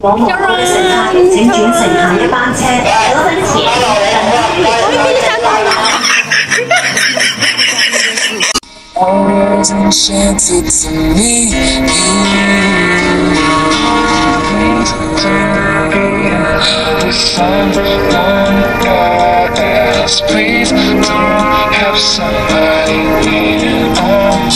往往嘅乘客請轉乘下一班車，嗰陣前Always enchanted to meet you. Someone else, please don't have somebody waiting on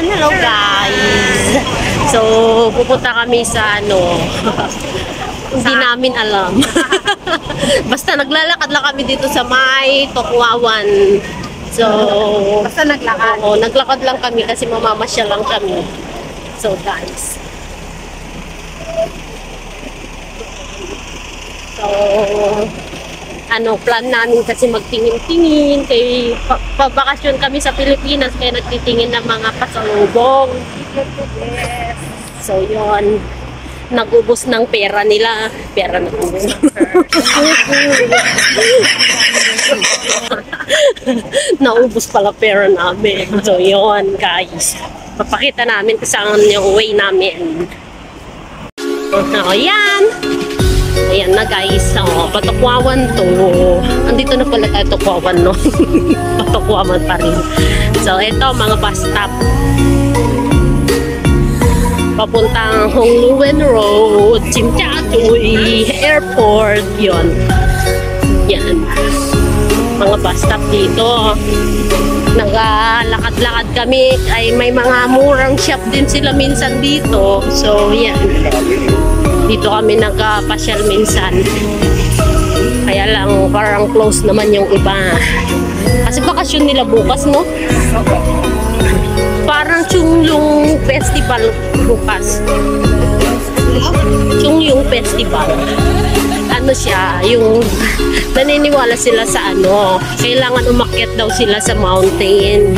Hello guys! So, pupunta kami sa hindi namin alam. Basta naglalakad lang kami dito sa may Tokwawan. So, basta naglakad. Oo, naglakad lang kami kasi mamamasya lang kami. So guys. So, plan namin kasi magtingin-tingin kay pabakasyon kami sa Pilipinas kaya nagtitingin ng mga pasalubong. So yun, nagubos ng pera nila. Pera na ubos. Naubos pala pera namin. So yun guys, papakita namin kung saan yung way namin. So yan. Ayan na guys, Patokwawan to. Andito na pala tayo Tokwawan, no? Patokwawan pa rin. So ito mga bus stop. Papuntang Hongluen Road, Tsimsha-Tsui Airport, yon. Yan. Mga bus stop dito. Nagalakad-lakad kami. Ay may mga murang shop din sila minsan dito. So yan. Dito kami nagpasyal minsan. Kaya lang parang close naman yung iba. Kasi bakasyon nila bukas, no? Parang Chungyong Festival bukas. Chungyong Festival. Ano siya, yung naniniwala sila sa kailangan umakyat daw sila sa mountain.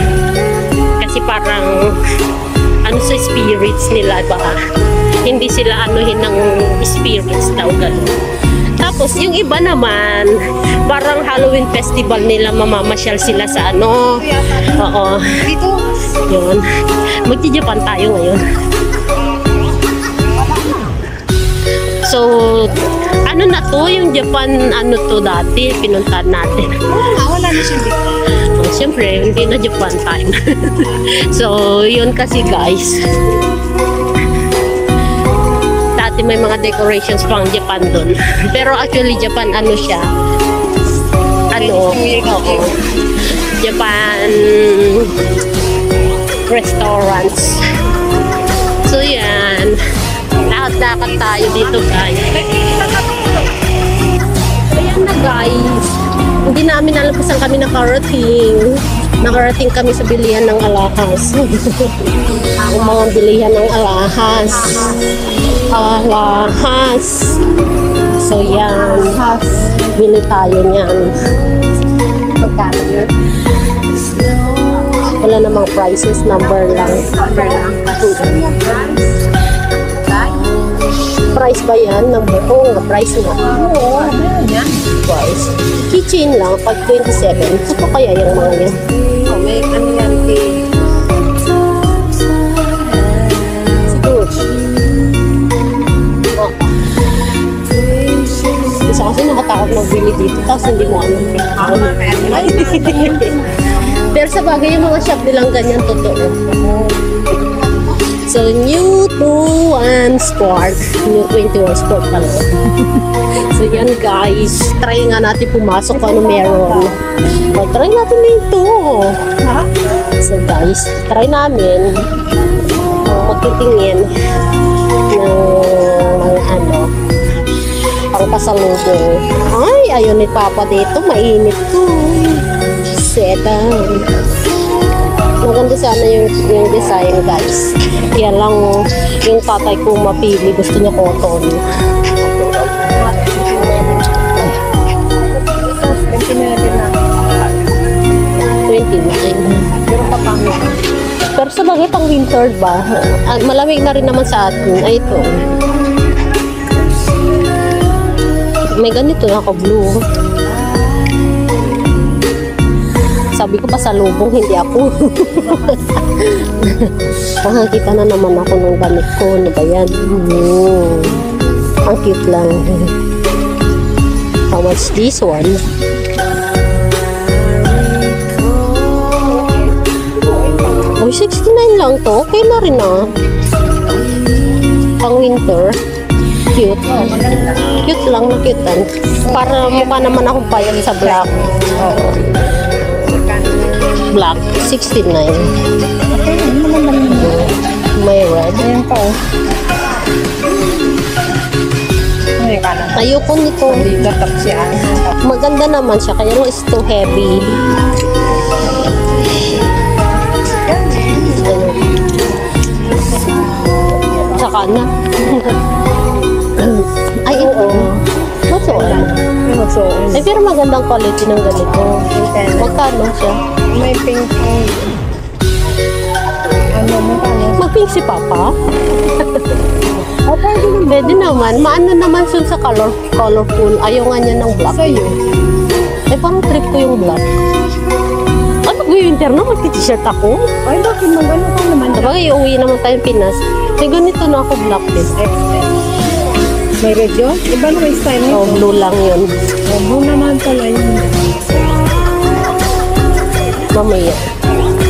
Kasi parang sa spirits nila ba? Hindi sila ng spirits daw ganun. Tapos yung iba naman parang Halloween festival nila, mamamasyal sila sa Oo. Dito. Yun. Magti-Japan tayo ngayon. So, na to? Yung Japan, to dati, pinuntahan natin. Wala na siya dito. Siyempre, hindi na Japan time. So, yun kasi guys. May mga decorations pang Japan doon. Pero actually Japan siya. Japan restaurants. So yan. Lakad-lakad tayo dito guys. Ayan na guys. Hindi namin alam kung saan kami nakarating. Nakarating kami sa bilihan ng alahas. Ang mga bilihan ng alahas. So yan, bili tayo niyan. Magkano yun? Wala namang prices, number lang. Price ba yan? Number? Oo, price nga. Oo, price. Kitchen lang, pag 27. Ito kaya yung mga yan. May yan Kasi nakatakot magbili dito, tapos hindi mo ano. Pero sa bagay yung mga shop nilang ganyan, totoo. So, new 21 Sport. New 21 Sport pala. So, yan guys. Try nga natin pumasok kung ano meron. O, try natin dito. So, guys, try namin. Magtitingin ng ano, pang pasalubong. Ay, ayun ni Papa dito. Mainit to. Sit down. Maganda sana yung design, guys. Yan lang yung tatay ko mapili. Gusto niya cotton. 29. Pero sa bagay pang winter ba? Malamig na rin naman sa atin. Ay, ito. May ganito na ako, blue. Sabi ko pa sa lubong, hindi ako. Nakakita na naman ako ng gamit ko. Ano ba yan? Ang cute lang. How much this one? Oh, 69 lang to. Okay na rin ah. Pang winter. Cute. Cute lang, nakutan. Para mukha naman akong payag sa black. Black, 69. May red. Ayan pa oh. Ay, kanan. Ayoko nito. Latap siya. Maganda naman siya, kaya lang is too heavy. Saka na. Ay, ito. Masuon. Ay, pero magandang quality ng ganito. Magkano siya? May pink. Ano mo kano? Mag-pink si Papa? Pwede naman. Maano naman sun sa colorful. Ayaw nga niya ng black. Sa'yo. Eh, parang trip ko yung black. Ano ba yung winter na? Mag-t-shirt ako? Ay, bakit magano ka naman? Diba, iuwi naman tayong Pinas. May ganito na ako black din. May red yun? Iba na may style nito. Oh, blue lang yun. Blue naman pala yun. Mamaya.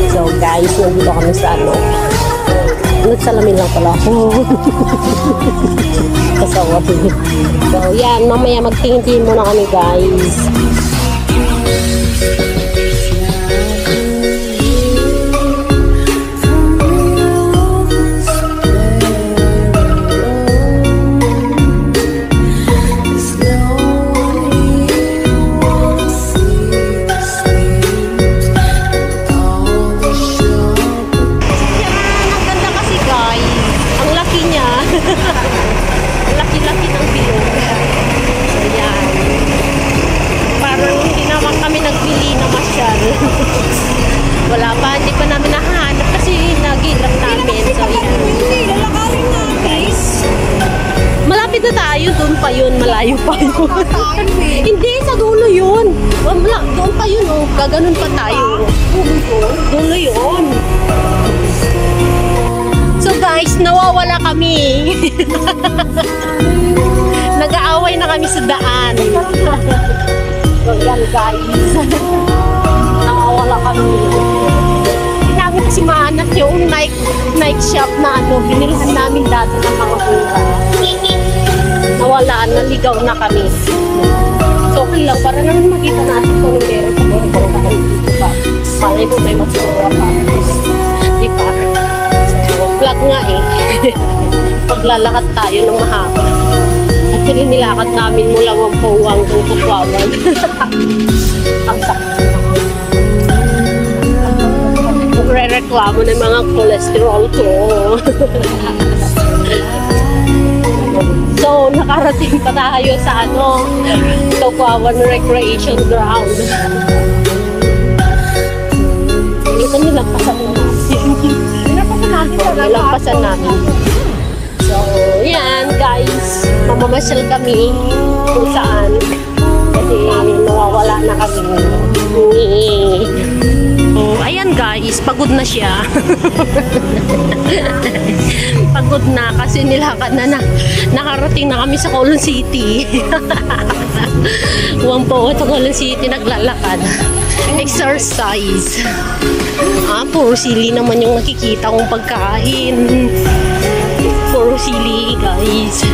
So, guys, nandito kami sa ano. Nagsalamin lang pala ako. Kasawa din. So, yan. Mamaya magtingin-tingin muna kami, guys. Laki-laki ng bilog. So, yan. Parang hindi naman kami nagbili na masyal. Wala pa, hindi pa namin nahanap kasi nagilap namin. So, yan. Guys. Malapit na tayo. Doon pa yun. Malayo pa yun. Hindi, sa dulo yun. Doon pa yun. Oh. Gaganon pa tayo. Dulo yun. So guys, nawawala kami. Nag-aaway na kami sa daan. So yan guys. Nawawala kami. Hindi namin kasi mahanap yung Nike shop na ano, binilhan namin dati ng mga bunga. Nawala, naligaw na kami. So okay lang, para naman makita natin kung ano meron sa mga bunga. Malay mo may magsura pa. Di pa. Vlog nga eh. Paglalakad tayo ng mahaba. Actually, nilakad namin mula Wampo hanggang Tukwawan. Ang sakit. Magre-reklamo ng mga cholesterol ko. So, nakarating pa tayo sa ano, Tukwawan Recreation Ground. Ito nilagpasan na natin. Nilampasan namin. So, yan guys. Mamamasyal kami kung saan. Kasi nawawala na kami. Oh, ayan guys, pagod na siya. Pagod na kasi nilakad na nakarating na kami sa Colon City. Huwag po sa Colon City naglalakad. Exercise. Puro sili naman yung nakikita kong pagkain. Puro sili guys.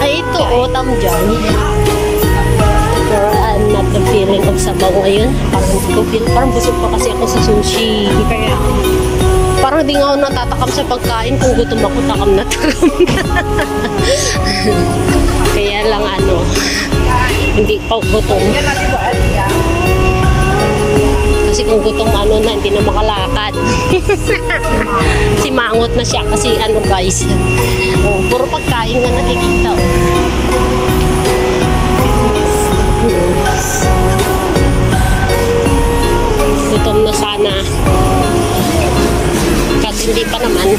Ay ito tam dyan. Pero I'm not the feeling of sabaw ngayon. Parang busog pa kasi ako sa sushi. Kaya parang di nga ako natatakam sa pagkain. Kung gutom ako, takam na takam na. Kaya lang hindi pa gutom. Kasi kung gutom na, hindi na makalakad. Si mangot na siya kasi guys. Puro pagkain na nakikita. Gutom na sana. Kasi hindi pa naman.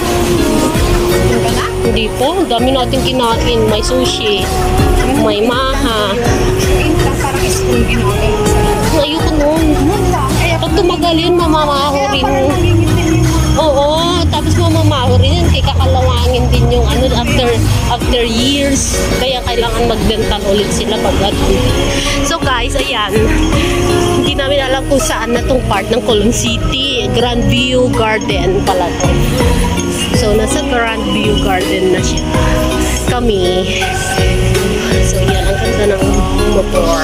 Hindi po. Dami natin kinain. May sushi. May maha. Ayoko nun. Pag tumagal yun, mamamaho rin. Oo. Tapos mamamaho rin yun. Kaya kakalawangin din yung after years. Kaya kailangan magdental ulit sila pag So guys, ayan. Hindi namin alam kung saan na tong part ng Colon City. Grandview Garden pala to. So nasa Grandview Garden na siya. Kami. So yan, ang ganda ng motor.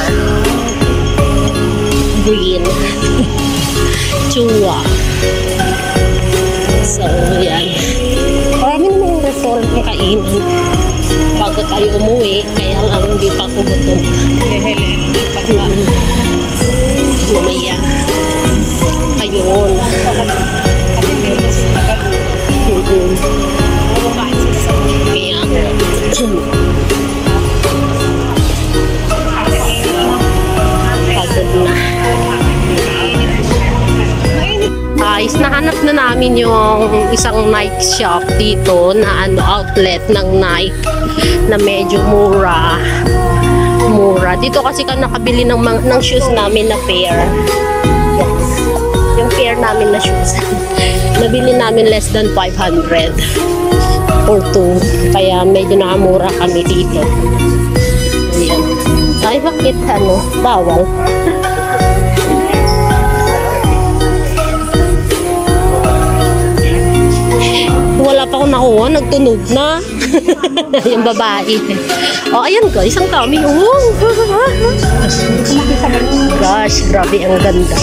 Green. Chua. So yan. Marami naman yung restaurant ng kainan bago tayo umuwi. Kaya lang hindi pa ako gutom. Mamaya. Ayun. Kaya pagod na. Guys, nahanap na namin yung isang Nike shop dito na outlet ng Nike na medyo mura. Dito kasi ka nakabili ng shoes namin na pair. Yes. Yung pair namin na shoes. Nabili namin less than 500 or 2. Kaya medyo nakamura kami dito. Ayan. Ay, bakit bawal? Wala pa akong nakuha, nagtunog na. Yung babae. Ayan guys, ang dami. Gosh, grabe ang ganda.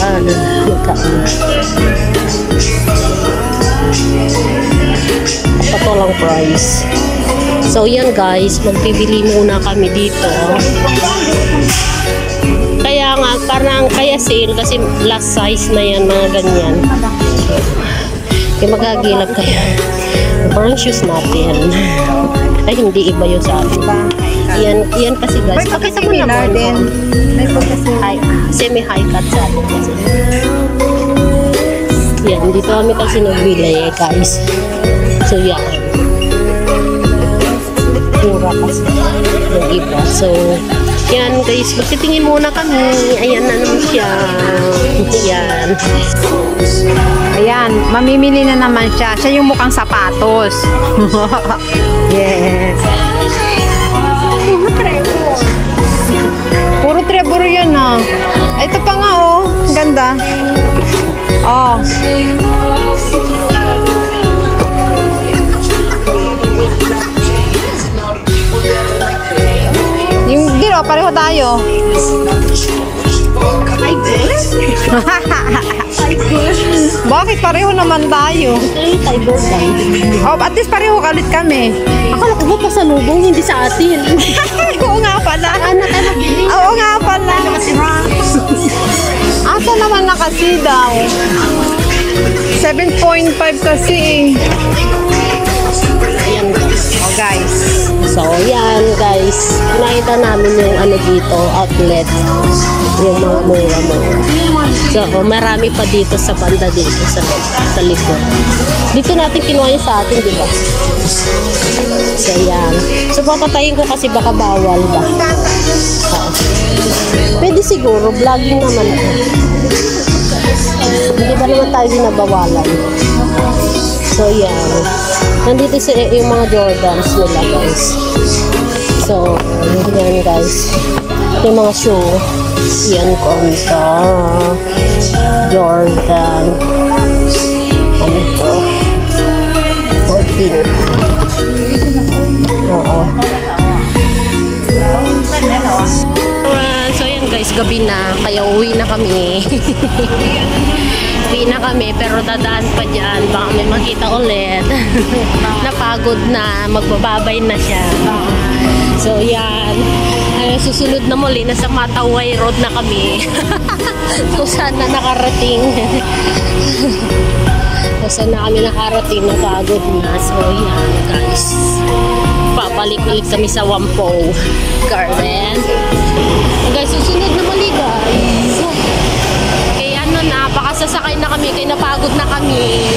Ito lang price. So yan guys, magbibili muna kami dito. Kaya nga, kaya sale kasi last size na yan, mga ganyan. Kaya magagilap kayo. Parang shoes natin. Ay, hindi iba yung sa atin. Yan kasi guys. Pakita mo naman. Semi-high cut sa atin kasi. Yan, dito kami kasi nagbili guys. So, yan. Mura kasi yung iba. So, yan guys. Magtitingin muna kami. Ayan na naman siya. Yan. Ayan, mamimili na naman siya. Siya yung mukhang sapatos. Yes. Puro Trevor yan Ito pa nga ganda. Yung dito, pareho tayo. Bakit pareho naman tayo? At least pareho kalit kami. Akala ko ba pasalubong, hindi sa atin. Oo nga pala. Oo nga pala. Asa naman na kasi daw? 7.5 kasi. Ayan guys. So yan guys, nakita namin yung dito, outlet, yung mga mura-mura. So marami pa dito sa banda dito sa likod. Dito natin kinuha yung sa atin, di ba? So yan. So papatayin ko kasi baka bawal ba. Pwede siguro, vlogging naman. Hindi ba naman tayo binabawalan? So, yan. Nandito yung mga Jordans nila, guys. So, yan, guys. Yung mga shoe. Yan, konta. Jordan. Ano ito? 14. Oo. So, yan, guys. Gabi na. Kaya uwi na kami. Uwi na kami, pero dadaan pa dyan. Baka may makita ulit. Napagod na. Magbababay na siya. So, yan. Susunod na muli. Nasa Mataway Road na kami. So, sana nakarating. So, sana kami nakarating. Napagod na. So, yan, guys. Papalik ulit kami sa Wampo Garden. Guys, susunod na muli, guys. Kaya ano na, baka sasakay na kami. Kaya napagod na kami.